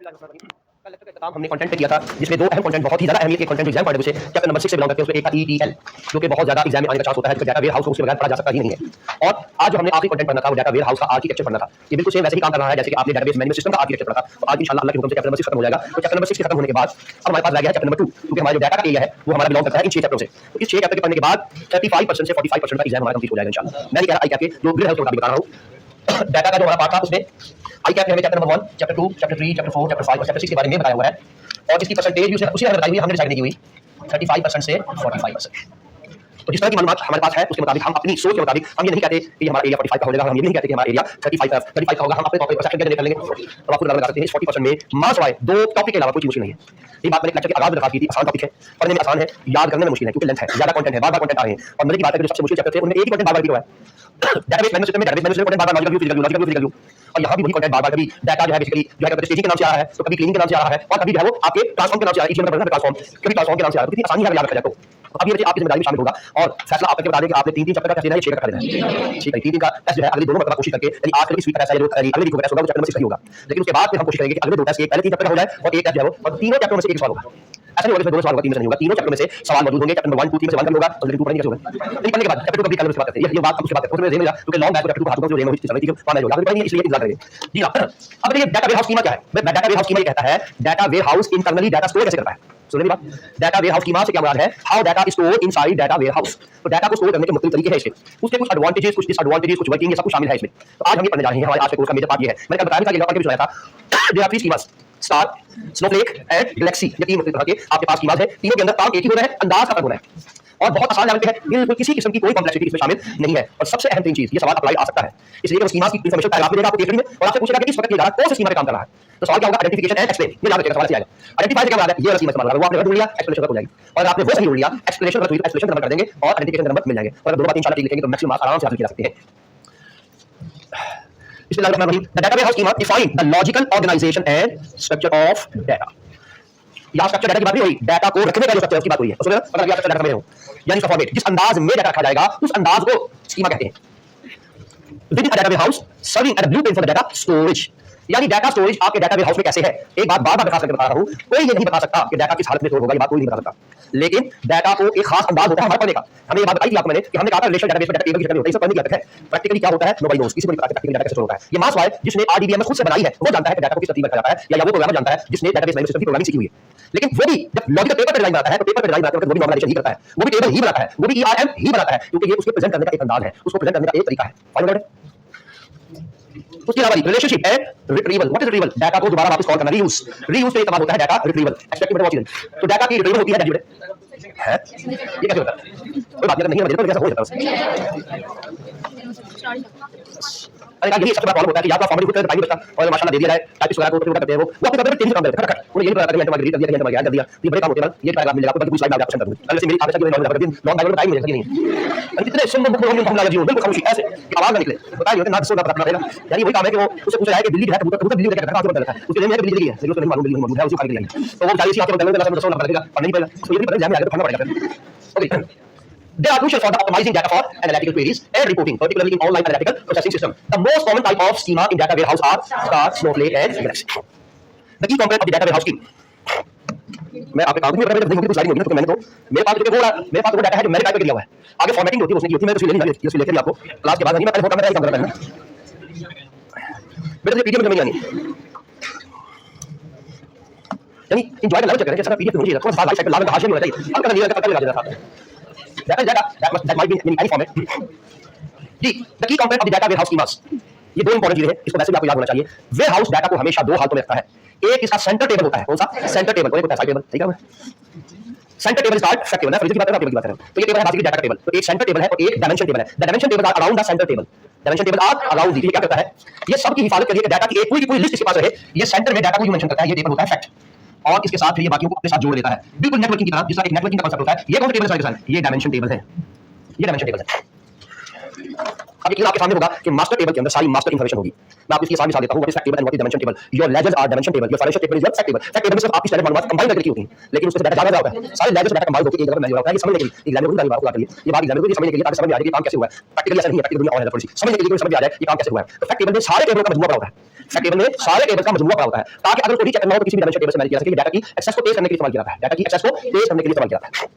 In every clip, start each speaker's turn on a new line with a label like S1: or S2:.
S1: कल लेक्चर का इख्तिताम हमने कंटेंट पे किया था, जिसमें दो अहम कंटेंट, बहुत ही ज्यादा अहमियत के कंटेंट एग्जाम पॉइंट से चैप्टर नंबर 6 से बिलोंग करते हैं। उसमें एक था ईटीएल, जो कि बहुत ज्यादा एग्जाम में आने का चांस होता है, डाटा वेयर हाउस को उसके बगैर पढ़ा जा सकता ही नहीं है। और आज जो हमने आखिरी कंटेंट पढ़ना था, वो डाटा वेयर हाउस का आर्किटेक्चर पढ़ना था। ये बिल्कुल सेम वैसे ही काम कर रहा है जैसे कि आपने डेटाबेस मैनेजमेंट सिस्टम का आर्किटेक्चर पढ़ा था। तो आज इंशाल्लाह अल्लाह के हुक्म से चैप्टर नंबर 6 खत्म हो जाएगा। तो चैप्टर नंबर 6 खत्म होने के बाद अब हमारे पास रह गया है चैप्टर नंबर 2, क्योंकि हमारा जो डाटा का एरिया है वो हमारा बिलोंग करता है इन 6 चैप्टरों से। तो इस 6 चैप्टर के पढ़ने के बाद 35% से 45% का एग्जाम हमारा कंप्लीट हो जाएगा इंशाल्लाह। मैं नहीं कह रहा आई कैप के जो ग्रिड हाउस के बता रहा हूं। डाटा का जो हमारा पार्ट था उसमें आई कैप में हमें chapter number 1, chapter 2, chapter 3, chapter 4, chapter 5 और चैप्टर 6 के बारे में बताया हुआ है। और इसकी परसेंटेज भी उसी ने बताई हुई है, हमने डिसाइड नहीं की हुई 35% से 45%। तो जिस तरह की मालूमात हमारे पास है उसके मुताबिक हम अपनी सोच के मुताबिक हम ये नहीं कहते कि हमारा एरिया 45 का हो जाएगा, हम ये नहीं कहते कि हमारा एरिया 35 का होगा। हम अपने टॉपिक पर सेकंड कर लेंगे तो आपको लगा सकते हैं 40% में मास वाइज दो टॉपिक के अलावा कोई मुश्किल नहीं है। ये बात मैंने लेक्चर के आगाज में रखा थी, आसान टॉपिक है, पढ़ने में आसान है, याद करने में मुश्किल है क्योंकि लेंथ है, ज्यादा कंटेंट है, बार-बार कंटेंट आ रहे हैं। और मजे की बात है कि जो सबसे मुश्किल चैप्टर थे उनमें एक ही कंटेंट बार-बार रिपीट हुआ है। डेटाबेस मैनेजमेंट सिस्टम में डेटाबेस मैनेजमेंट कंटेंट बार-बार लॉजिकल व्यू और यहाँ भी वही कंटेंट बार-बार, कभी डाटा जो है बेसिकली जो है स्टेजिंग के नाम से आ रहा है, तो कभी क्लीनिंग के नाम से आ रहा है और कभी जो है वो आपके ट्रांसफॉर्म के नाम से आ रहा है। ट्रांसफॉर्म कभी ट्रांसफॉर्म के नाम से आ रहा है। तो कितनी आसानी है याद रखा जाए। तो अब ये आपकी जिम्मेदारी में शामिल होगा और फैसला आप करके बता दें कि आपने 3 चैप्टर का टेस्ट लेना है, 6 का लेना है। ठीक है, 3 का टेस्ट जो है अगली दोनों मरतबा कोशिश करके, यानी आज के वीक का टेस्ट है जो अगले वीक को टेस्ट होगा वो चैप्टर नंबर 6 होगा। लेकिन उसके बाद फिर हम कोशिश करेंगे कि अगले 2 टेस्ट, एक पहले 3 चैप्टर का हो जाए और एक टेस्ट जो है वो और तीनों चैप्टर में से एक सवाल होगा। ऐसा नहीं होगा इसमें दोनों सवाल होगा, 3 में से नहीं होगा, तीनों चैप्टर में से सवाल मौजूद होंगे। चैप्टर नंबर 1, 2, 3 में से 1 होगा और लेकिन 2 पढ़ेंगे कैसे होगा। लेकिन पढ़ने के बाद चैप्टर 2 कंप्लीट करने के बाद करते हैं। ये बात हम उसके बाद करते हैं। उसमें रेंज मिला क्योंकि लॉन्ग बैच चैप्टर 2 हाथ में जो रेंज होगी चीज थी वहां होगा, अभी इसलिए इंतजार करेंगे। जी हां, अब देखिए डाटा वेयर हाउस स्कीमा क्या है। डाटा वेयर हाउस स्कीमा ये कहता है data warehouse internally data store कैसे करता है। सुनिए मेरी बात, डाटा वेयर हाउस स्कीमा से क्या मुराद है, how data is stored inside data warehouse. तो डाटा को स्टोर करने के मुख्तलिफ तरीके हैं इसके, उसके कुछ एडवांटेजेस, कुछ डिसएडवांटेजेस, कुछ वर्किंग, ये सब कुछ शामिल है इसमें। तो आज हम ये पढ़ने जा रहे हैं। हमारे आज के कोर्स का मेजर पार्ट ये है। मैंने कल बताया था, ये पढ़ के भी सुनाया था। There are 3 schemas, star, snowflake and galaxy. ये 3 मुख्तलिफ तरह के आपके पास स्कीमास है। तीनों के अंदर काम एक ही हो रहा है, अंदाज का फर्क हो रहा है और बहुत आसान जानते हैं, बिल्कुल किसी किस्म की कोई कॉम्प्लेक्सिटी इसमें शामिल नहीं है। और सबसे अहम तीन चीज, ये सवाल अप्लाई आ सकता है, इसलिए कि स्कीमा की इंफॉर्मेशन पैराग्राफ में देगा आपको टेबल में और आपसे पूछेगा कि इस वक्त ये कौन सी स्कीमा पे काम कर रहा है। तो सवाल क्या होगा, आइडेंटिफिकेशन एंड एक्सप्लेन। ये याद रखिएगा, सवाल से आएगा। आइडेंटिफाई से क्या मतलब है, ये वाला स्कीमा इस्तेमाल कर रहा है, वो आपने ढूंढ लिया, एक्सप्लेनेशन हो जाएगी। और आपने वो सही ढूंढ लिया, एक्सप्लेनेशन का एक्सप्लेनेशन नंबर कर देंगे और आइडेंटिफिकेशन नंबर मिल जाएंगे। और अगर दोनों बात इंशाल्लाह ठीक लिखेंगे तो मैक्सिमम मार्क्स आराम से हासिल कर सकते हैं। इसलिए लगता है the data warehouse schema define the logical organisation and structure of data. यहाँ स्ट्रक्चर डाटा की बात नहीं हुई, डाटा को रखने का जो स्ट्रक्चर की बात हुई है। उसमें अगर स्ट्रक्चर डाटा में हो यानी इसका फॉर्मेट, जिस अंदाज में डाटा रखा जाएगा उस अंदाज को स्कीमा कहते हैं। With a data warehouse serving as a blueprint for the data storage, यानी डाटा स्टोरेज आपके डाटा वेयर हाउस में कैसे है। एक बात बार-बार खास करके बता रहा हूं, कोई ये नहीं बता सकता कि डाटा किस हालत में स्टोर होगा, ये बात कोई नहीं बता सकता। लेकिन डाटा को एक खास अंदाज होता है हमारे पढ़ने का। हमें ये बात बताई थी आपको मैंने कि हमने कहा था रिलेशनल डेटाबेस में डाटा टेबल की शक्ल में होता है, ये सब पढ़ने की आदत है। प्रैक्टिकली क्या होता है नोबडी नोस, किसी को नहीं पता प्रैक्टिकली डाटा कैसे स्टोर होता है। ये मास वाइज जिसने आरडीबीएमएस खुद से बनाई है वो जानता है कि डाटा को किस तरतीब में रखा जाता है, या वो प्रोग्रामर जानता है जिसने डेटाबेस मैनेजमेंट सिस्टम की प्रोग्रामिंग सीखी हुई है। लेकिन वो भी जब लॉजिकल पेपर पर डिजाइन बनाता है तो पेपर पर डिजाइन बनाते वक्त वो भी नॉर्मलाइजेशन ही करता है, वो भी टेबल ही बनाता है, वो भी ईआरएम ही बनाता है, क्योंकि ये उसके प्रेजेंट करने का एक अंदाज है, उसको प्रेजेंट करने का एक तरीका है। फाइनल उसके अलावा relationship and retrieval. What is retrieval, data को दोबारा वापस कॉल करना, रीयूज। रीयूज पे इस्तेमाल होता है डाटा रिट्रीवल। एक्सपेक्टेड मतलब चीज, तो डाटा की रिट्रीवल होती है है ये कैसे होता है, कोई बात नहीं है, तो कैसे हो जाता है। अरे यही सबसे बड़ा प्रॉब्लम होता है कि या तो फॉर्मेट खुद टाइम बचता और माशाल्लाह दे दिया जाए टाइपिस्ट वगैरह को तो करते हैं, वो अपने पेपर तेजी से काम करते हैं। उन्हें यही पता है कि मैं रीड कर दिया, मैं याद कर दिया, ये बड़े काम होते हैं। ये पैराग्राफ मिलेगा, बाकी पूरी स्लाइड आप पसंद कर दूंगा। जैसे मेरी आदत है कि मैं लॉन्ग डायलॉग टाइम मिलेगा नहीं, कितने सुंदर मुख में हम लगा जीवन बिल्कुल खामोशी ऐसे कि आवाज ना निकले, बताइए ना दसो ना पता रहेगा। यानी वही काम है कि वो उससे पूछा जाए कि दिल्ली है, कबूतर दिल्ली का कहां से बदला है, उसके लिए मैं दिल्ली गई है, लेकिन उसको नहीं मालूम दिल्ली मौजूद है, उसको खाली गई है। तो वो जाहिर सी आपको बदलने का दसो ना पता लगेगा और नहीं पता उसको ये नहीं पता जाने आगे तो खाना पड़ेगा। Okay, they are crucial for the optimizing data for analytical queries and reporting, particularly in online analytical processing system. The most common type of schema in data warehouse are star, snowflake and galaxy. The key component of the data warehouse scheme, मैं आपके कागज में नहीं होगी तो sliding होगी ना, तो मैंने तो मेरे पास जो है मेरे पास वो डाटा है जो मैंने टाइप करके लिया हुआ है। आगे फॉर्मेटिंग होती है उसने की होती है, मैं तो लेके नहीं लेके आपको क्लास के बाद नहीं, मैं पहले फोटो में काम करता हूं मेरे पीडीएफ में नहीं आनी, यानी एंजॉय करना चाहिए कि सारा पीडीएफ मुझे थोड़ा सा लाइफ साइकिल लागत हाशिया में होना चाहिए, अब करना नहीं है पता लगा देता था। That is data that might be in any format. Ji, the key component of the data warehouse schemas. ये दो इंपॉर्टेंट चीजें हैं, इसको वैसे भी आपको याद होना चाहिए। वेयर हाउस डाटा को हमेशा दो हालतों में रखता है। एक इसका सेंटर टेबल होता है, कौन सा सेंटर टेबल, और एक होता है साइड टेबल। ठीक है, centre table start fact table है, फिर इसकी बात करें टेबल की बात करें तो ये टेबल है बेसिकली डाटा टेबल। तो एक सेंटर टेबल है और एक डायमेंशन टेबल है। The dimension table are around the centre table, dimension table are around the. क्या करता है, ये सब की हिफाजत करिए कि डाटा की एक पूरी लिस्ट इसके पास रहे। ये सेंटर में डाटा को मेंशन करता है, ये टेबल होता है फैक्ट, और इसके साथ फिर ये बाकियों को अपने साथ जोड़ देता है, बिल्कुल नेटवर्किंग की तरह, जिस तरह एक नेटवर्किंग का कांसेप्ट होता है। ये कौन सा टेबल है सारे, ये डायमेंशन टेबल है, ये डायमेंशन टेबल है। अब यकीन आपके सामने होगा कि मास्टर टेबल के अंदर सारी मास्टर इंफॉर्मेशन होगी। मैं आपको इसकी आसान मिसाल देता हूं, what is fact table and what is dimension table. Your ledgers are dimension table, your financial table is fact table. Fact table में सिर्फ आपकी स्टैंडर्ड मालूमात कंबाइन करके होती हैं, लेकिन उससे डाटा ज्यादा होता है। सारे लेजर्स डाटा कंबाइन होकर एक जगह मैनेज होता है। ये समझने के लिए एग्जाम में बात करिए, ये बात एग्जाम में समझने के लिए, ताकि समझ में आ जाए कि काम कैसे हुआ है। प्रैक्टिकली ऐसा नहीं है, प्रैक्टिकली दुनिया और है थोड़ी सी, समझने के लिए समझ में आ जाए कि काम कैसे हुआ है। तो फैक्ट टेबल में सारे टेबलों का मजमूआ होता है। फैक्ट टेबल में सारे टेबल्स का मजमूआ पड़ा होता है, ताकि अगर कोई चेक करना हो तो किसी भी डायमेंशन टेबल से मैनेज किया जा सके। डाटा की एक्सेस को तेज करने के लिए इस्तेमाल किया जाता है, डाटा की एक्सेस को तेज करने के लिए इस्तेमाल किया जाता है।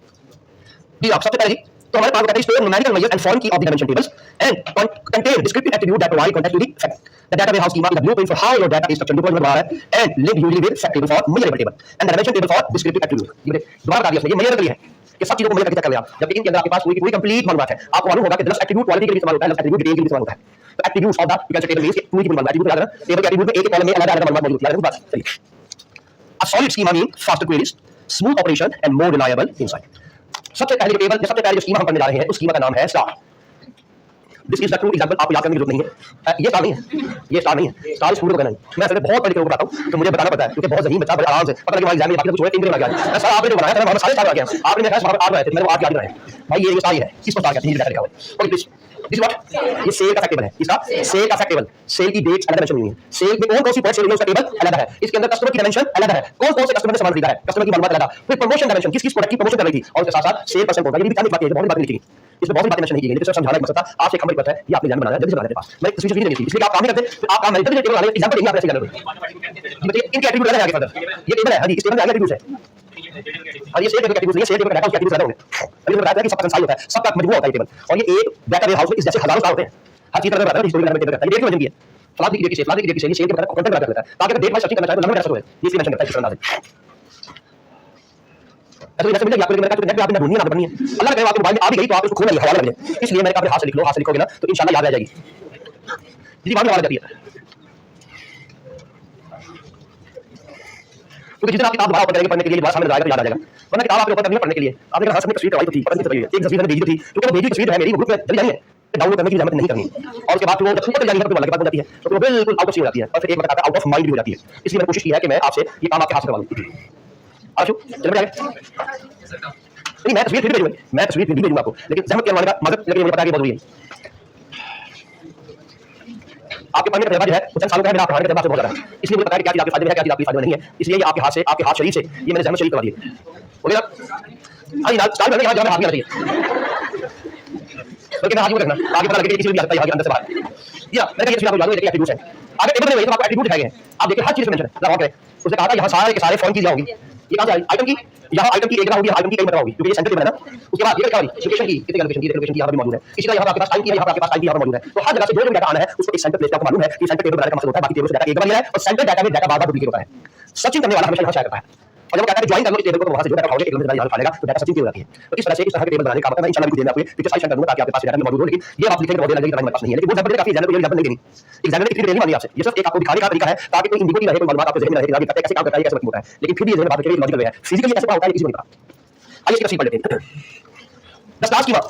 S1: जी आप सबसे पहले तो हमारे पास होता है store numerical measures and foreign key of the dimension tables and contain descriptive attribute that provide context to the fact. The data warehouse schema is the blueprint for how your data is structured before and linked usually with fact table for measurable table and the dimension table for descriptive attribute. ये दोबारा बता दिया उसने, ये major है कि सब चीजों को मेजर करके चेक कर ले आप, जबकि इनके अंदर आपके पास कोई कंप्लीट मालूमात है। आपको मालूम होगा कि दस एट्रीब्यूट क्वालिटी के लिए इस्तेमाल होता है, दस एट्रीब्यूट डिटेल के लिए इस्तेमाल होता है। तो attributes of the you can say table में पूरी की मालूमात एट्रीब्यूट याद रखना, टेबल के एट्रीब्यूट में एक एक कॉलम में अलग अलग मालूमात मौजूद है। बस चलिए, a solid schema means faster queries, smooth operation and more reliable insight. सबसे पहले जो स्कीमा हम पढ़ने जा रहे हैं उस स्कीमा का नाम है star. This is the true example, आपको याद करने की जरूरत नहीं है। ये स्टार नहीं है, ये स्टार नहीं है, स्टार स्टूडियो का नहीं। मैं असल बहुत पढ़ के बताता हूं तो मुझे बताना पड़ता है, क्योंकि बहुत जहीन बच्चा बड़े आराम से पता लगे एग्जाम में बाकी कुछ टीम बना गया है। सर आपने जो बनाया था वहां सारे स्टार आ गए हैं, आपने देखा वहां 8 आए थे, मैंने वो 8 याद रहे भाई। ये स्टार है, इसको स्टार कहते हैं, ये लिखा हुआ है। ओके प्लीज, दिस व्हाट, ये सेल का फैक्ट टेबल है, इसका सेल का फैक्ट टेबल, सेल की डेट्स अलग मेंशन हुई है, सेल में कौन कौन सी सेल है उसका टेबल अलग है, इसके अंदर कस्टमर की डायमेंशन अलग है, कौन कौन से कस्टमर ने सामान खरीदा है, कस्टमर की मालूमात अलग है, फिर प्रमोशन डायमेंशन किस किस प्रोडक्ट की प्रमोशन कर रही थी, और उसके साथ साथ सेल परसेंट होगा। ये भी क्या बात है, बहुत बात लिखी है, इसमें बहुत बातें मेंशन नहीं की गई, लेकिन समझाना एक मकसद था, आपसे एक खबर है, ये आपने जान बनाना है, जल्दी से बनाने के पास मैं तस्वीर नहीं देती, इसलिए आप काम नहीं करते, आप काम नहीं करते, टेबल वाले एग्जांपल देंगे आप ऐसे जाने दो। इनके एट्रीब्यूट अलग है आगे फर्दर, ये टेबल है, हां जी, इस टेबल में अलग एट्रीब्यूट है, और ये सेल टेबल एट्रीब्यूट नहीं है, सेल टेबल का डाटा उसके एट्रीब्यूट अलग होंगे। अभी मैंने बताया कि सबका कंसाइल होता है, सबका मजमूआ होता है टेबल, और ये एक डाटा वेयर हाउस में इस जैसे हजारों स्टार होते हैं, हर चीज का बताता है, हिस्टोरी का टेबल करता है, ये वजन भी है, फलादी की डेट की फलादी की डेट की सेल के बता कंटेंट बता देता है, ताकि अगर डेट वाइज सर्चिंग करना चाहे तो नंबर कैसे होए, ये इसलिए मेंशन करता है इस तरह से। ऐसे जैसे मिलेगा आपको, लेकिन मैंने कहा नेट पे आपने ढूंढनी है ना पढ़नी है, अल्लाह करे आपके मोबाइल में आ भी गई तो आप उसको खोलना नहीं, हवाला लगे, इसलिए मैंने कहा अपने हाथ से लिख लो, हाथ से लिखोगे ना तो इंशाल्लाह याद रह जाएगी। जी बात हवाला जाती है, क्योंकि जितना आप किताब दोबारा ओपन करेंगे पढ़ने के लिए, सामने आएगा तो याद आ जाएगा, वरना किताब आपके ऊपर करनी है पढ़ने के लिए। आपने कहा हाथ में तस्वीर करवाई तो थी, पता नहीं चल रही है, एक तस्वीर मैंने भेजी तो थी, क्योंकि वो भेजी तस्वीर है मेरी ग्रुप में चली जानी है, डाउनलोड करने की जरूरत नहीं करनी, और उसके बाद वो जब ऊपर जानी है तो वाले के बाद हो जाती है, तो वो बिल्कुल आउट ऑफ सीन हो जाती है, और फिर एक वक्त आउट ऑफ माइंड भी हो जाती है। इसलिए मैंने कोशिश की है कि मैं आपसे ये काम आपके हाथ से करवा लूं। आशु चलो बढ़िया, नहीं मैं तस्वीर फिर भेजूंगा, मैं तस्वीर फिर भी भेजूंगा आपको, लेकिन जहमत करवाने का मदद, लेकिन मुझे पता है कि बहुत जरूरी है। आपके पढ़ने का तजुर्बा जो है वो चंद सालों का है, मेरा पढ़ाने का तजुर्बा से बहुत ज्यादा है, इसलिए मुझे पता है कि क्या चीज आपके फायदे में है, क्या चीज आपके फायदे में नहीं है, इसलिए ये आपके हाथ से, आपके हाथ शरीफ से ये मैंने जहमत शरीफ करवा दी है। हो गया आई ना स्टार्ट करने के बाद जो हाथ में आना चाहिए, बल्कि मैं हाथ में रखना आगे पता लगे कि किसी भी आ सकता है यहाँ के अंदर से बाहर। या मैंने ये सुना आपको याद है, एट्रीब्यूट्स हैं आगे टेबल में वही तो आपको एट्रीब्यूट दिखाए गए हैं, आप देखिए हर चीज में मेंशन है। लगाओ करें, उसने कहा था यहाँ सारे के सारे फॉर्म की होंगी, ये कहां से आई आइटम की, यहाँ आइटम की एक जगह होगी, आइटम की कई जगह होगी, क्योंकि ये सेंटर टेबल है ना। उसके बाद ये क्या होगी, लोकेशन की, कितने लोकेशन की, लोकेशन की यहाँ पे मौजूद है, इसी तरह यहाँ पे आपके पास टाइम की है, यहाँ पे आपके पास टाइम की यहाँ पे मौजूद है, तो हर जगह से जो जो डाटा आना है उसको एक सेंटर प्लेस पे आपको मालूम है कि सेंटर टेबल बनाने का मकसद होता है, बाकी टेबल से डाटा एक बार लिया है और सेंटर डाटा में डाटा बार-बार डुप्लीकेट होता है। सर्चिंग करने वाला हमेशा यहाँ शेयर करता है, और जब कहता है ज्वाइन कर लो इस टेबल को तो वहां से जो डाटा उठाओगे टेबल में डाल डालेगा तो डाटा सर्चिंग की हो जाती है। तो इस तरह से इस तरह के टेबल बनाने का मतलब मैं इंशाल्लाह कुछ देना आपको पिक्चर साइज करूंगा ताकि आपके पास डाटा में मौजूद हो, लेकिन ये आप लिखेंगे बहुत देर लगेगी, टाइम मेरे पास नहीं है, लेकिन वो एग्जांपल काफी एग्जांपल को एग्जांपल नहीं देनी, एग्जांपल ने इतनी देर नहीं मानी आपसे, ये सिर्फ एक आपको दिखाने का तरीका है ताकि कोई इंडिकेटिव रहे, कोई मालूमात आपके जहन में रहे कि कैसे काम करता है, कैसे वर्क होता है, लेकिन फिर भी ये जहन में बात करके लॉजिकल है, फिजिकली कैसे होता है किसी को नहीं पता। आइए इसकी तफसील पढ़ लेते हैं। The star schema,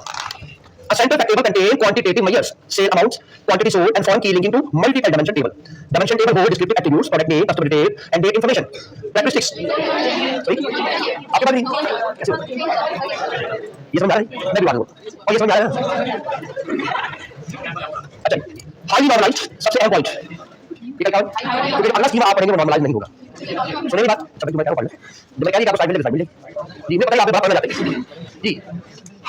S1: a central fact table contain quantitative measures, sale amounts, quantity sold, and foreign key linking to multiple dimension table. Dimension table hold descriptive attributes, product name, customer detail, and date information. Characteristics. Sorry, आपके पास नहीं कैसे होता है? ये समझ आ रहा है? मैं भी बात करूँ और ये समझ आ रहा है? अच्छा, highly normalized सबसे अहम point. ये क्या है? क्योंकि अगला स्कीमा आप पढ़ेंगे वो normalized नहीं होगा। सुनिए बात, जब मैं क्या पढ़ ले, जब मैं कह रही कि आपको साइड में जी मैं बताइए आप बात करना चाहते हैं जी।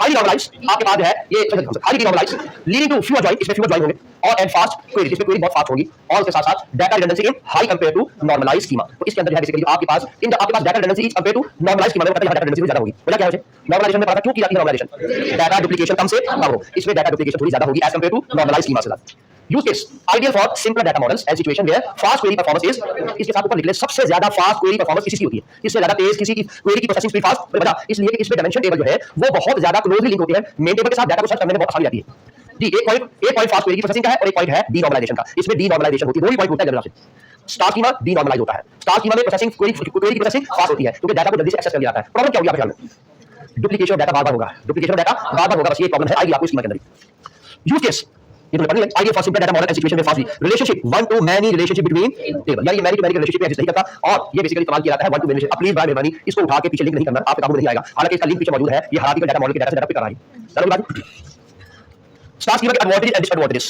S1: हाईली नॉर्मलाइज्ड आपके पास है ये highly normalised leading to fewer join, इसमें फ्यूअर जॉइन होंगे और एंड फास्ट क्वेरी, इसमें क्वेरी बहुत फास्ट होगी, और उसके साथ-साथ data redundancy in high compare to normalised schema. तो इसके अंदर जो है बेसिकली आपके पास data redundancy is compare to normalised schema में डाटा रिडंडेंसी ज्यादा होगी। वजह क्या है? नॉर्मलाइजेशन में पता क्यों की जाती है नॉर्मलाइजेशन, डाटा डुप्लीकेशन कम से कम हो, इसमें डाटा डुप्लीकेशन थोड़ी ज्यादा होगी as compare to normalised schema से ज्यादा। Use case ideal for simple data models and situation where fast query performance is, इसके साथ ऊपर लिख ले सबसे ज्यादा फास्ट क्वेरी परफॉर्मेंस किसी की होती है, इससे ज्यादा तेज किसी की क्वेरी की प्रोसेसिंग स्पीड फास्ट वजह, इसलिए कि इसमें डायमेंशन टेबल जो है वो बहुत ज्यादा क्लोजली लिंक होती है मेन टेबल के साथ, डाटा को सर्च करने में बहुत आसानी आती है जी। एक पॉइंट फास्ट क्वेरी की प्रोसेसिंग का है और एक पॉइंट है डीनॉर्मलाइजेशन का, इसमें डीनॉर्मलाइजेशन होती है, दो ही पॉइंट होता है जनरल से। स्टार स्कीमा डीनॉर्मलाइज होता है, स्टार स्कीमा में प्रोसेसिंग क्वेरी की प्रोसेसिंग फास्ट होती है क्योंकि डाटा को जल्दी से एक्सेस कर लिया जाता है। प्रॉब्लम क्या होगी आपके ख्याल में? डुप्लीकेशन ऑफ डाटा बार-बार होगा, डुप्लीकेशन ऑफ डाटा बार-बार होगा, बस ये प्रॉब्लम है आएगी आपको स्कीमा के अंदर। यूज केस ये तो पढ़नी है, ideal for simple data model and situation में fast relationship one to many relationship between table, यानी many to many relationship exist नहीं करता, और ये बेसिकली इस्तेमाल किया जाता है वन टू मैनी। प्लीज बाय मेहरबानी इसको उठा के पीछे लिंक नहीं करना, आपके काबू में नहीं आएगा, हालांकि इसका लिंक पीछे मौजूद है, ये हालांकि डाटा मॉडल के डाटा से डाटा पिक कर रहा है। चलो बात स्टार स्कीमा के advantage and disadvantages,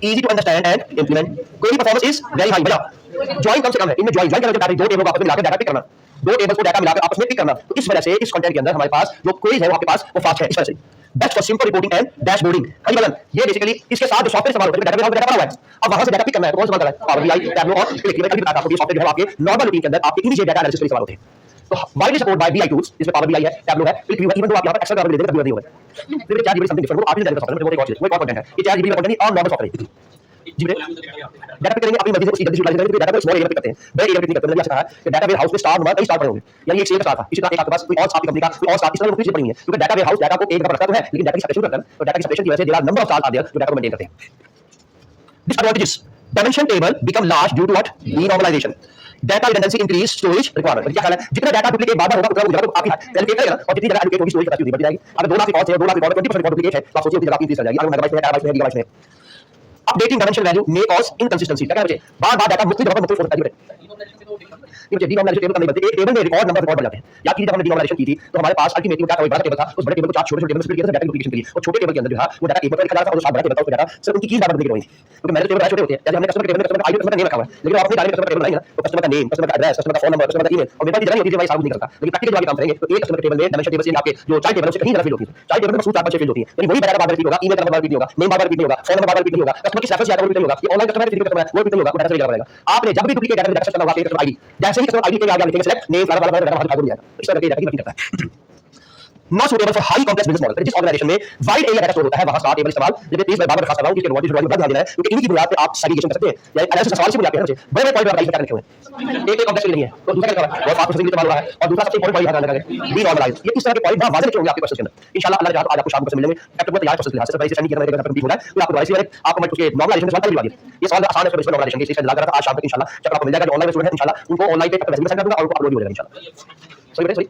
S1: easy to understand and implement, query performance is very high, वजह ज्वाइन कम से कम है, इनमें ज्वाइन करके दो टेबल को आपस में मिलाकर डाटा पिक करना दो टेबल्स को डाटा मिलाकर आपस में पिक करना। तो इस वजह से इस कंटेंट के अंदर हमारे पास जो क्वेरीज है वो आपके पास वो फास्ट है इस वजह से। Best for simple reporting and dashboarding. ये बेसिकली इसके साथ जो सॉफ्टवेयर इस्तेमाल होता है डाटा वेयरहाउस में डाटा पड़ा हुआ है, अब वहां से डाटा पिक करना है तो कौन सा इस्तेमाल करना है? पावर बीआई, टैबलो और क्लिक। मैं कभी बताता हूं ये सॉफ्टवेयर जो है आपके नॉर्मल रूटीन के अंदर आपके इमीडिएट डाटा एनालिसिस के लिए इस्तेमाल होते हैं। तो widely support bye BI tools, जिसमें पावर बीआई है, टैबलो है, क्लिक व्यू है, इवन दो आप यहां पर एक्सेल का भी ले देंगे नहीं होगा। लेकिन चैट जीपीटी समथिंग डिफरेंट, वो आर्टिफिशियल इंटेलिजेंस सॉफ्टवेयर, वो एक और चीज, वो एक और कंटेंट है। ये चैट जीपीटी का कंटेंट नहीं, और नॉर्मल सॉफ्टवेयर है जी। डाटा पिक करेंगे अपनी मर्जी से, उसी जल्दी यूटिलाइज करेंगे, डाटा को स्मॉल एरिया में पिक करते हैं, बड़े एरिया में पिक नहीं करते। मैंने जैसे कहा कि डाटा वेयर हाउस में स्टार नंबर कई स्टार पड़े होंगे, यानी एक शेयर का स्टार था, इसी तरह एक आपके पास कोई और आपकी कंपनी का कोई और स्टार, इस तरह की चीज पड़ी है, क्योंकि डाटा वेयर हाउस डाटा को एक जगह रखता तो है, लेकिन डाटा की सेपरेशन करता है, तो डाटा की सेपरेशन की वजह से there are number of stars are there जो डाटा को मेंटेन करते हैं। Disadvantages: dimension table become large due to what? Denormalisation. Data redundancy increase storage requirement. क्या ख्याल है? जितना डाटा डुप्लीकेट बार-बार होगा उतना तो आपकी एलोकेट करेगा और जितनी जगह एलोकेट होगी स्टोरेज कैपेसिटी बढ़ जाएगी। अगर 2 लाख रिकॉर्ड्स है, 2 लाख रिकॉर्ड 20% रिकॉर्ड डुप्लीकेट है, तो आप सोचिए उतनी जगह की इंक्रीज कर जाएगी। अगर मेगाबाइट में, टेराबाइट में, गीगाबाइट में। Updating dimension value may cause inconsistency. क्या कहते हैं? बार-बार डाटा मुख्तलिफ जगह पर मुख्तलिफ हो सकता है। ये डीनॉर्मलाइजेशन टेबल का नहीं बनते, एक टेबल में रिकॉर्ड नंबर रिकॉर्ड बढ़ जाते हैं। याद कीजिए जब हमने डीनॉर्मलाइजेशन की थी तो हमारे पास अल्टीमेटली क्या था, एक बड़ा टेबल था, उस बड़े टेबल को 4 छोटे-छोटे टेबल में स्प्लिट किया था डाटा डुप्लीकेशन के लिए, और छोटे टेबल के अंदर जो है वो डाटा एक पर लिखा जा रहा था और उस बड़ा टेबल था उसमें डाटा सिर्फ उनकी कीज बार-बार डुप्लीकेट हुई थी, क्योंकि मैंने टेबल छोटे होते हैं। जैसे हमने कस्टमर के टेबल में कस्टमर का आईडी, कस्टमर का नेम रखा हुआ है, लेकिन आप अपनी डायरेक्ट कस्टमर का टेबल बनाएंगे ना तो कस्टमर का नेम, कस्टमर का एड्रेस, कस्टमर का फोन नंबर, कस्टमर का ईमेल और मेरे पास इतना ही होती है, भाई साहब नहीं करता। लेकिन प्रैक्टिकली जब आप काम करेंगे तो एक कस्टमर के टेबल में डायमेंशन टेबल से आपके जो चाइल्ड टेबल से कहीं ज्यादा फील होती है। चाइल्ड टेबल में सूट 4-5 फील होती है, यानी वही डाटा बार-बार रिपीट होगा, ईमेल नंबर बार-बार रिपीट होगा, नेम बार-बार रिपीट होगा, फोन नंबर बार-बार रिपीट होगा, कस्टमर की रेफरेंस ज्यादा रिपीट होगा। ये ऑनलाइन कस्टमर है, फिजिकल कस्टमर है, वो रिपीट होगा, डाटा से लेना पड़ेगा। आपने जब भी डुप्लीकेट डाटा में करना होगा कस्टमर आईडी, जैसे ही कस्टमर आईडी के आगे लिखेंगे सेलेक्ट नेम डाटा भाग जाएगा। इस तरह के डाटा की रिपीट करता है। Not suitable for high complex business model। जिस ऑर्गेनाइजेशन में वाइड एरिया डाटा स्टोर होता है वहां स्टार टेबल इस्तेमाल जब 30 बाय 12 खास रहा हूं, इसके एडवांटेज ड्रॉइंग बता देना है, क्योंकि इन्हीं की बुनियाद पे आप सेग्रीगेशन कर सकते हैं। या एनालिसिस सवाल से बुलाते हैं मुझे बड़े पॉइंट पर लिखे हुए हैं, एक कॉम्प्लेक्स नहीं है। तो दूसरा क्या है, बहुत फास्ट प्रोसेसिंग इस्तेमाल हो रहा है, और दूसरा सबसे इंपॉर्टेंट पॉइंट याद रखना है डीनॉर्मलाइज। ये इस तरह के पॉइंट बहुत वाज़ेह होंगे आपके क्वेश्चन के अंदर। इंशाल्लाह अल्लाह चाहे तो आज आपको शाम को मिलेंगे चैप्टर को तैयार प्रोसेस लिहाज से भाई स्टडी करना है, कंप्लीट हो जाए तो आपको वाइस आपको मैं उसके नॉर्मलाइजेशन में सवाल दिलवा दिए। ये सवाल आसान है, इसमें नॉर्मलाइजेशन के इसका लगा रहा था आज शाम तक इंशाल्लाह चैप्टर आपको मिल जाएगा। जो ऑनलाइन स्टूडेंट है इंशाल्लाह उनको ऑनलाइन पे प्रेजेंट सेंड कर दूंगा और उनको अपलोड हो जाएगा इंशाल्लाह। सही बेटे सही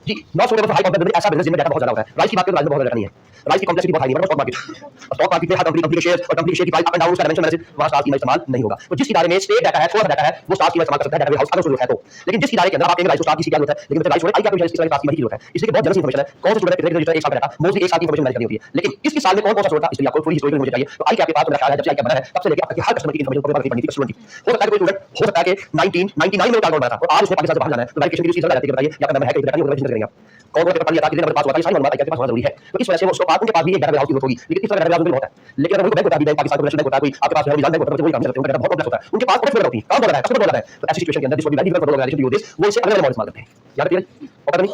S1: जी। Not suitable for high complex ऐसा बिजनेस जिसमें डाटा बहुत ज्यादा होता है। राइस की बात करें, राइस में बहुत ज्यादा नहीं है, राइस की कॉम्प्लेक्सिटी बहुत हाई है। स्टॉक मार्केट में हर कंपनी के शेयर और कंपनी के शेयर की प्राइस अप एंड डाउन उसका डायमेंशन एनालिसिस वहां स्टार्स की इस्तेमाल नहीं होगा। तो जिस इदारे में स्टेट डाटा है, थोड़ा डाटा है, वो स्टार्स की इस्तेमाल कर सकता है, डाटा हाउस अगर जरूरत है तो। लेकिन जिस इदारे के अंदर आप कहेंगे राइस स्टार की क्या जरूरत है, लेकिन राइस आई क्या इस तरह की जरूरत है, इसलिए बहुत जनरल इंफॉर्मेशन है। कौन सा स्टूडेंट कितने रजिस्टर एक साल का डाटा मोस्टली एक साल की इंफॉर्मेशन मैनेज करनी होती है, लेकिन किस साल में कौन सा स्टूडेंट था इसलिए आपको पूरी हिस्टोरिकल मुझे चाहिए। तो आई के आपके पास मेरा ख्याल है जब से आई का बना है तब से लेके अब तक हर कस्टमर की इंफॉर्मेशन को पढ़नी थी स्टूडेंट की। हो सकता है कोई स्टूडेंट हो सकता है कि 1999 में टारगेट बना था और आज उसने पाकिस्तान से बाहर जाना है, तो वेरिफिकेशन की चीज बताइए या फिर नंबर है कि डाटा नहीं होगा करेंगे आप कौन कौन पेपर पढ़ लिया था, कितने नंबर पास हुआ था, सारी मालूमात आपके पास होना जरूरी है। तो इस वजह से वो उसको उनके पास भी एक डाटा हाउस की जरूरत होगी, लेकिन इस तरह डाटा हाउस भी होता है। लेकिन अगर उनको बैंक होता है, बैंक पाकिस्तान का बैंक होता है, कोई आपके पास है बैंक होता है, तो वही काम करते हैं, डाटा बहुत कॉम्प्लेक्स होता है, उनके पास बहुत होती है, काम हो रहा है, कस्टमर बोल रहा है। तो ऐसी सिचुएशन के अंदर जिसको भी very difficult organisation use this वो इसे अलग अलग मॉडल इस्तेमाल करते हैं। याद रखिए और पता नहीं।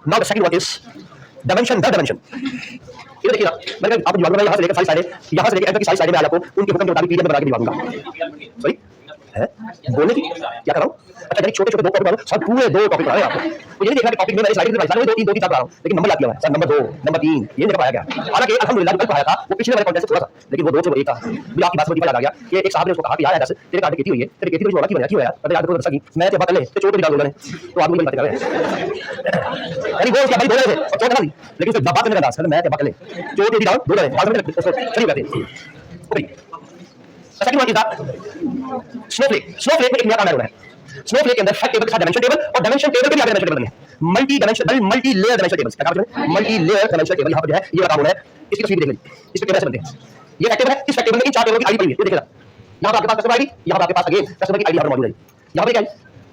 S1: Now the second one is dimension the dimension. ये देखिए ना, मैंने आप जवाब में यहां से लेकर सारी साइडें, यहां से लेकर एंकर की सारी साइडें मैं आपको उनके हुक्म के मुताबिक पीडीएफ बना के दिलवा दूंगा। सही है बोलने की क्या कर रहा हूं? अच्छा छोटे छोटे 2 टॉपिक बना सब पूरे 2 टॉपिक बना रहे हैं आपको। तो ये देखना कि टॉपिक में मैंने स्लाइड में 2 3 रहा हूं, लेकिन नंबर याद किया है सर, नंबर 2 नंबर 3 ये नहीं पाया गया। हालांकि अल्हम्दुलिल्लाह कल पाया था वो पिछले वाले कॉन्टेस्ट से थोड़ा सा, लेकिन वो 2 से वो 1 था। मुझे आपकी बात समझ में आ गया कि एक साहब ने उसको कहा कि यार ऐसे तेरे कार्ड की हुई है, तेरे खेती वाला की बना क्यों है यार, पता याद को दर्शक की मैं ते बदले ते चोट भी डाल दूंगा ने, तो आदमी ये बात कर रहे हैं यानी वो उसका भाई बोल रहे थे और चोट डाली, लेकिन फिर बात करने का अंदाज मैं ते बदले चोट भी डाल दो डाले बाद में चली जाती है। Okay second one is the Snowflake. Snowflake में एक नया काम है। स्नोफ्लेक के अंदर फैक्ट टेबल के साथ डायमेंशन टेबल और डायमेंशन टेबल के भी आगे डायमेंशन टेबल है। Multi dimensional multi layer dimension tables क्या काम है? मल्टी लेयर डायमेंशन टेबल यहां पर जो है ये बता रहा हूं मैं, इसकी तस्वीर देख लीजिए, इसके टेबल से बनते हैं। ये फैक्ट टेबल है, इस फैक्ट टेबल में इन 4 टेबल की आईडी पड़ी है, ये देखिएगा यहां पर आपके पास कस्टमर आईडी, यहां पर आपके पास अगेन कस्टमर की आईडी यहां पर मौजूद है। यहां पर क्या है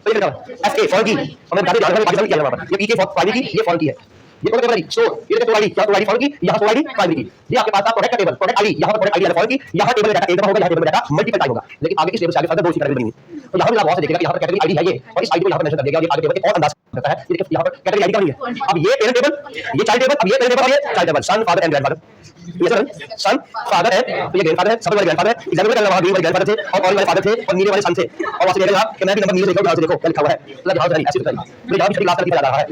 S1: तो ये देखा एफके फॉर की और मैं बता दूं पाकिस्तान की यहां पर ये पीके फॉर प्राइमरी की, ये फॉर की है, ये कौन टेबल है सो ये देखो आईडी क्या तो आईडी फॉर की, यहां तो आईडी प्राइमरी की। ये आपके पास प्रोडक्ट का टेबल प्रोडक्ट आईडी, यहां पर प्रोडक्ट आईडी फॉर की, यहां टेबल डाटा एक होगा, यहां टेबल डाटा मल्टीपल टाइम होगा, लेकिन आगे की टेबल से आगे फर्दर 2 सी कैटेगरी बनेंगी। तो यहां भी आप वहां से देखिएगा कि यहां पर कैटेगरी आईडी है ये, और इस आईडी को यहां पर मेंशन कर देगा, ये आगे टेबल एक और अंदाज करता है। ये देखिए यहां पर कैटेगरी आईडी क्या है, अब ये पेरेंट टेबल, ये चाइल्ड टेबल, अब ये पेरेंट टेबल, ये child table, sun father and grandfather, ये सन फादर है, तो ये ग्रैंडफादर है, सबसे बड़े ग्रैंडफादर है। एग्जाम्पल में वहां भी बड़े ग्रैंडफादर थे और वाले फादर थे और नीले वाले सन थे, और वहां से देखिएगा कि मैं भी नंबर नीले देखो, यहां से देखो क्या लिखा हुआ है, मतलब यहां से ऐसे लिखा है, मैं यहां भी छठी क्लास तक लिखा जा रहा है।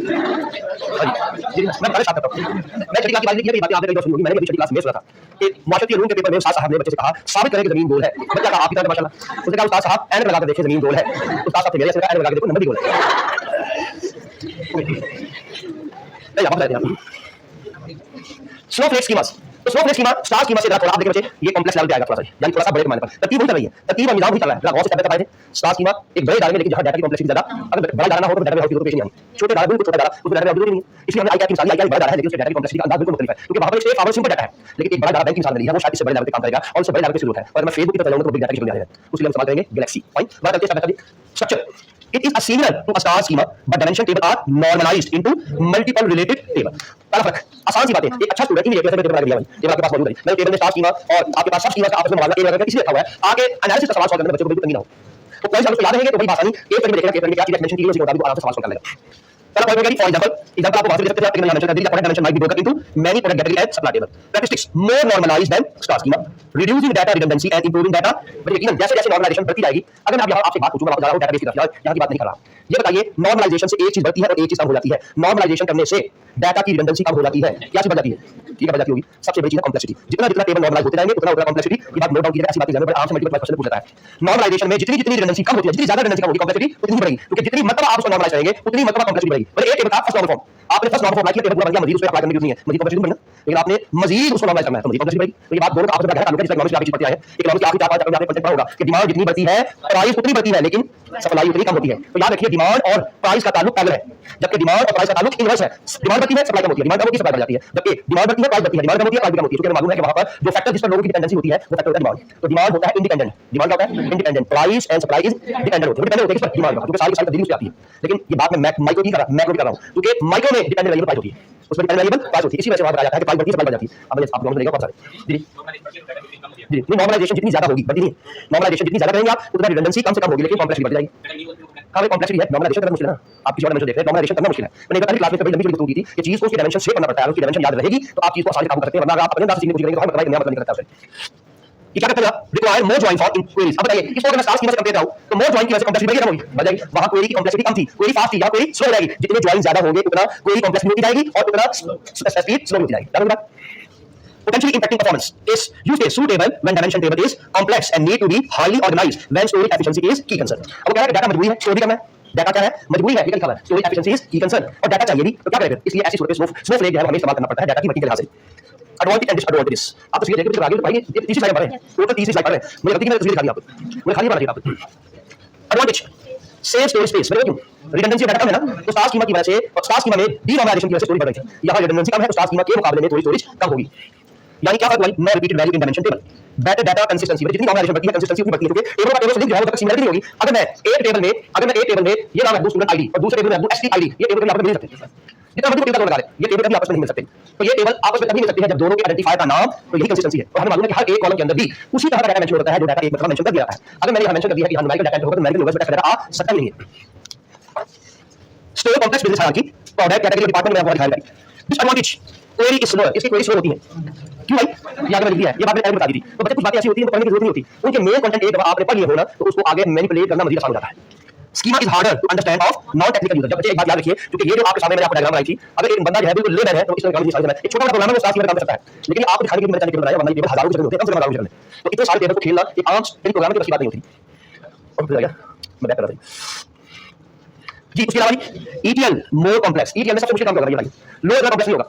S1: जी मैं बड़े साथ करता हूं, मैं छठी क्लास की बात लिखी है, बातें आपने कई बार सुनी होंगी, मैंने भी छठी क्लास में सुना था कि माशरती उलूम के पेपर में उस्ताद साहब ने बच्चे से कहा साबित करें कि जमीन गोल है। बच्चा कहा आप की तरह माशाल्लाह, उसने कहा उस्ताद साहब एंड लगा कर देखिए जमीन गोल है, उस्ताद साहब मेरे से एंड लगा के देखो नंबर भी गोल है। नहीं आप बताते हैं स्नोफ्लेक स्कीमास। तो स्नोफ्लेक स्कीमा स्टार स्कीमा से थोड़ा आप देखिए बच्चे ये कॉम्प्लेक्स लेवल पे आएगा थोड़ा सा, यानी थोड़ा सा बड़े पैमाने पर तरतीब उल्टा रही है, तरतीब और निजाम भी चल रहा है। गौर से चैप्टर पाए थे स्टार स्कीमा एक बड़े दायरे में, लेकिन जहां डाटा की कॉम्प्लेक्सिटी ज्यादा, अगर बड़ा दायरा ना हो तो डाटा में हाउस की नहीं आनी, छोटे दायरे में छोटा दायरा उसमें डाटा में नहीं है। इसलिए हमने आई क्या मिसाल आई बड़ा दायरा है, लेकिन उसके डाटा की कॉम्प्लेक्सिटी का अंदाज बिल्कुल मुख्तलिफ है, क्योंकि वहां पर एक पावर सिंपल डाटा है, लेकिन एक बड़ा दायरा बैंक की मिसाल नहीं है, वो शायद इससे बड़े लेवल पे काम करेगा और उससे बड़े लेवल पे जरूरत है। और मैं फेसबुक की तरफ चलाऊंगा तो बिग डाटा की जरूरत है, उसके लिए हम इस्तेमाल करेंगे गैलेक्सी। फाइन बात करते हैं structure. It is a similar to a star schema, but dimension table are normalized into multiple related table. पहला फर्क, आसान सी बात है, एक अच्छा स्टूडेंट इमीडिएटली टेबल बना दिया भाई, टेबल आपके पास मौजूद है, मैं टेबल में स्टार स्कीमा और आपके पास सब स्कीमा का आपस में मुकाबला एक इसलिए रखा हुआ है, आगे एनालिसिस का सवाल सॉल्व करने में बच्चों को बिल्कुल तंगी ना हो। तो पॉइंट्स आपको याद रहेंगे तो बड़ी आसानी एक करके देखेगा, टेबल में क्या चीज मेंशन की गई है, उसी के मुताबिक आराम से सवाल सॉल्व कर लेगा। पहला पॉइंट है कि फॉर एग्जांपल आपको वहां से दे सकते हैं, टेबल मेंशन कर दिया, product dimension might be broken into many product category at supply table. Statistics more normalised than star schema, reducing data redundancy and improving data. But यकीनन जैसे जैसे नॉर्मलाइजेशन बढ़ती जाएगी, अगर मैं अब यहां आपसे बात पूछूं, मैं आपको बता रहा हूं डेटाबेस की तरफ, यहां की बात नहीं कर रहा, ये बताइए नॉर्मलाइजेशन से एक चीज बढ़ती है और एक चीज कम हो जाती है। नॉर्मलाइजेशन करने से डाटा की रिडंडेंसी कम हो जाती है, क्या चीज बढ़ जाती है? ठीक है, बढ़ जाती होगी। सबसे बड़ी चीज है कॉम्प्लेक्सिटी, जितना जितना टेबल नॉर्मलाइज होते जाएंगे उतना उतना कॉम्प्लेक्सिटी की बात नोट डाउन कीजिएगा, ऐसी बात एग्जाम में आराम से मल्टीपल क्वेश्चन पूछ लेता है। नॉर्मलाइजेशन में जितनी जितनी रिडंडेंसी कम होती है, जितनी ज्यादा रिडंडेंसी कम होगी, कॉम्प्लेक्सिटी उतनी बढ़ेगी, क्योंकि जितनी मर्तबा आप उसको नॉर्मलाइज करेंगे उतनी मर्तबा कॉम्प्लेक्सिटी बढ़ेगी। और एक टेबल का फर्स्ट नॉर्मल फॉर्म, आपने फर्स्ट नॉर्मल फॉर्म लाइक किया, टेबल पूरा बन गया, मजीद उस पे अप्लाई करने की जरूरत नहीं है, मजीद कॉम्प्लेक्सिटी बढ़ेगी ना, लेकिन आपने मजीद उसको नॉर्मलाइज करना है तो मजीद कॉम्प्लेक्सिटी बढ़ेगी। तो ये बात दोनों का आपस में गहरा ताल्लुक है, जिसका इकोनॉमिक्स की आप चीज पढ़ते आए हैं। इकोनॉमिक्स की आखिरी 4-5 चैप्टर में आपने कंसेप्ट पढ़ा होगा कि डिमांड जितनी बढ़ती है प्राइस उतनी बढ़ती है, लेकिन सप्लाई उतनी कम होती है। तो याद रखिए डिमांड और प्राइस का ताल्लुक पैरेलल है, जबकि डिमांड और प्राइस का ताल्लुक इनवर्स है। डिमांड बढ़ती है सप्लाई कम होती है, डिमांड कम होती है सप्लाई बढ़ जाती है, जबकि डिमांड बढ़ती है प्राइस बढ़ती है, डिमांड कम होती है प्राइस कम होती है। क्योंकि मालूम है कि वहां पर जो फैक्टर जिस पर लोगों की डिपेंडेंसी होती है वो फैक्टर होता है डिमांड। तो डिमांड होता है इंडिपेंडेंट, डिमांड क्या होता है? Independent. Price and supply is dependent होती है, डिपेंडेंट होते हैं किस पर? डिमांड पर, क्योंकि सारी तब्दीली उससे आती है। लेकिन ये बात मैं माइक्रो की कर रहा हूं, मैक्रो की कर रहा हूं, क्योंकि माइक्रो में डिपेंडेंट वेरिएबल प्राइस होती है, उसमें डिपेंडेंट वेरिएबल प्राइस होती है। इसी वजह से वहां बताया जाता है कि प्राइस बढ़ती है सप्लाई बढ़ जाती है। अब आप नॉर्मल देखेगा कौन सा जी जी नॉर्मलाइजेशन जितनी ज्यादा होगी बढ़ती नहीं, नॉर्मलाइजेशन जितनी ज्यादा करेंगे आप उतना रिडंडेंसी कम से कम होगी, लेकिन कॉम्प्लेक्सिटी बढ़ती जाएगी। काफी कॉम्प्लेक्सिटी है, नॉर्मलाइजेशन करना मुश्किल है ना, आप किसी और डायमेंशन देख रहे हैं, नॉर्मलाइजेशन करना मुश्किल है। मैंने पहले क्लास में कभी लंबी वीडियो दी थी कि चीज को उसके डायमेंशन से करना पड़ता है, उसकी डायमेंशन याद रहेगी तो आप चीज को आसानी से काबू कर सकते हैं, वरना अगर आप अपने अंदाज से सीखने की कोशिश करेंगे तो हर मतलब नया मतलब निकल सकता है। ये क्या करता है? Require more join for queries. अब बताइए इसको अगर मैं स्टार स्कीमा से कंपेयर करूं तो मोर जॉइन की वजह से कॉम्प्लेक्सिटी बढ़ेगी ना होगी? बढ़ जाएगी। वहां क्वेरी की कॉम्प्लेक्सिटी कम थी, क्वेरी फास्ट थी, या क्वेरी स्लो हो जाएगी। जितने जॉइन ज्यादा होंगे उतना क्वेरी कॉम्प्लेक्सिटी होती जाएगी और उतना स्पीड स्लो होती जाएगी। समझ बात? Potentially impacting performance is use case suitable when dimension table is complex and need to be highly organized when storage efficiency is key concern। अब कह रहा है डाटा मजबूरी है, स्टोर भी करना है, डाटा क्या है? मजबूरी है, लिखा है स्टोरेज एफिशिएंसी इज की कंसर्न, और डाटा चाहिए भी तो क्या करें? इसलिए ऐसी सूरत में स्नोफ्लेक जो है हमें इस्तेमाल करना पड़ता है डाटा की वर्किंग के लिहाज से। एडवांटेज एंड डिसएडवांटेजेस आप तस्वीर देखिए, आगे तो भाई ये तीसरी स्लाइड पर है, टोटल तीसरी स्लाइड पर है, मुझे लगता है कि मैं तस्वीर दिखा दी आपको, मुझे खाली बना दिया आपको। एडवांटेज सेव स्टोरेज स्पेस, मतलब क्यों? रिडंडेंसी डाटा कम है ना, तो स्टार स्कीमा की वजह से, और स्टार स्कीमा में डीनॉर्मलाइजेशन की वजह से स्टोरेज बढ़ रही थी, यहां रिडंडेंसी कम है तो स्टार स्कीमा के मुकाबले में थोड़ी स्टोरेज कम होगी। यानी क्या हुआ? No repeated value in dimension table, better data consistency, जितनी नॉर्मलाइजेशन बढ़ती है कंसिस्टेंसी उतनी बढ़ती है, क्योंकि टेबल का टेबल से लिंक जो है वो तक सिमिलरिटी नहीं होगी। अगर मैं एक टेबल में ये नाम है स्टूडेंट आईडी और दूसरे टेबल में है एसटी आईडी, ये टेबल कभी आपस में मिल सकते हैं, जितना मर्जी टेबल लगा ले, ये टेबल कभी आपस में नहीं मिल सकते। तो ये टेबल आपस में तभी मिल सकती है जब दोनों के आइडेंटिफायर का नाम, तो यही कंसिस्टेंसी है। और हमें मालूम है कि हर एक कॉलम के अंदर भी उसी तरह का डाटा मेंशन होता है जो डाटा एक मतलब मेंशन कर दिया जाता है। अगर मैंने यहां मेंशन कर दिया है कि यहां न्यूमेरिकल डाटा होगा तो न्यूमेरिकल यूनिवर्स में डाटा आ सकता ही नहीं है। Store complex business hierarchy, product category department में आपको दिखाया जाएगा। डिसएडवांटेज क्वेरी इज स्लो, इसकी क्वेरी स्लो होती है। क्यों भाई? ये आगे लिख दिया है, ये बात मैंने बता दी थी। तो बच्चे कुछ बातें ऐसी होती हैं तो पढ़ने की जरूरत नहीं होती, उनके मेन कंटेंट एक बार आपने पढ़ लिया हो ना तो उसको आगे मैनिपुलेट करना मजीद आसान हो जाता है। Schema is harder to understand of non technical user. बच्चे एक बात याद रखिए, क्योंकि ये जो आपके सामने मैंने आपको डायग्राम बनाई थी, अगर एक बंदा जो है बिल्कुल लेमैन है तो इसमें काम नहीं समझ में, एक छोटा सा प्रोग्राम है वो स्टार स्कीमा काम कर सकता है, लेकिन आपको दिखाने के लिए मैंने टेबल बनाया, वरना ये टेबल हजारों के होते हैं, कम से कम हजारों के करने, तो इतने सारे टेबल को खेलना एक आम प्रोग्राम की बस की बात नहीं होती। और फिर मैं बैक कर रहा हूं जी। उसके अलावा ETL मोर कॉम्प्लेक्स, ETL में सबसे मुश्किल काम होगा ये भाई, लो इतना कॉम्प्लेक्स नहीं होगा।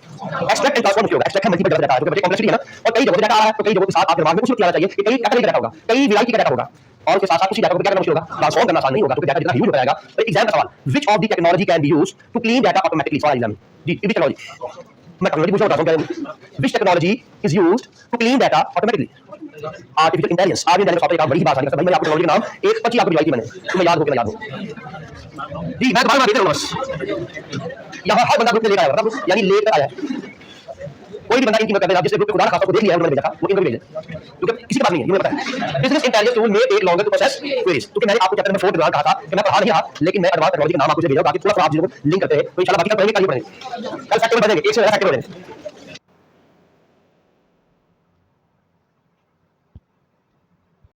S1: एक्सट्रैक्ट एंड ट्रांसफॉर्म होगा, एक्सट्रैक्ट है मल्टीपल डाटा है, क्योंकि कॉम्प्लेक्सिटी है ना, और कई जगहों पे डाटा आ रहा है तो कई जगहों के साथ आपके दिमाग में कुछ नहीं आना चाहिए कि कई कैटेगरी का डाटा होगा, कई वैरायटी का डाटा होगा, और उसके साथ साथ उसी डाटा को क्या करना मुश्किल होगा? ट्रांसफॉर्म करना आसान नहीं होगा, क्योंकि डाटा जितना ह्यूज होता जाएगा। तो एग्जाम का सवाल, which of the technology can be used to clean data automatically for exam जी? Which technology? मैं टेक्नोलॉजी पूछ रहा हूं, which technology is used to clean data automatically? Artificial intelligence. Artificial intelligence software काम बड़ी बात है, मैं आपको टेक्नोलॉजी का नाम एक 25 आपको दिखाई थी मैंने, तुम्हें याद हो कि मैं याद हो जी। मैं दोबारा देख रहा हूं बस, यहां हर बंदा ग्रुप में लेकर आया है, यानी लेकर आया है, कोई भी बंदा इनकी मदद कर दे, जिसने ग्रुप पे खुदा खास को देख लिया है उन्होंने भेजा था, वो इनको भी भेज दे, क्योंकि किसी के पास नहीं है, ये मुझे पता है। बिजनेस इंटेलिजेंस टूल में take longer to process queries, क्योंकि मैंने आपको चैप्टर नंबर 4 में कहा था कि मैं पढ़ा नहीं रहा, लेकिन मैं एडवांस टेक्नोलॉजी का नाम आपको भेजा, ताकि थोड़ा सा आप चीजों को लिंक करते हैं, तो इंशाल्लाह बाकी का पढ़ेंगे, कल ही पढ़ेंगे, कल फैक्टर बढ़ेंगे, एक से ज्यादा फैक्टर बढ़ेंगे।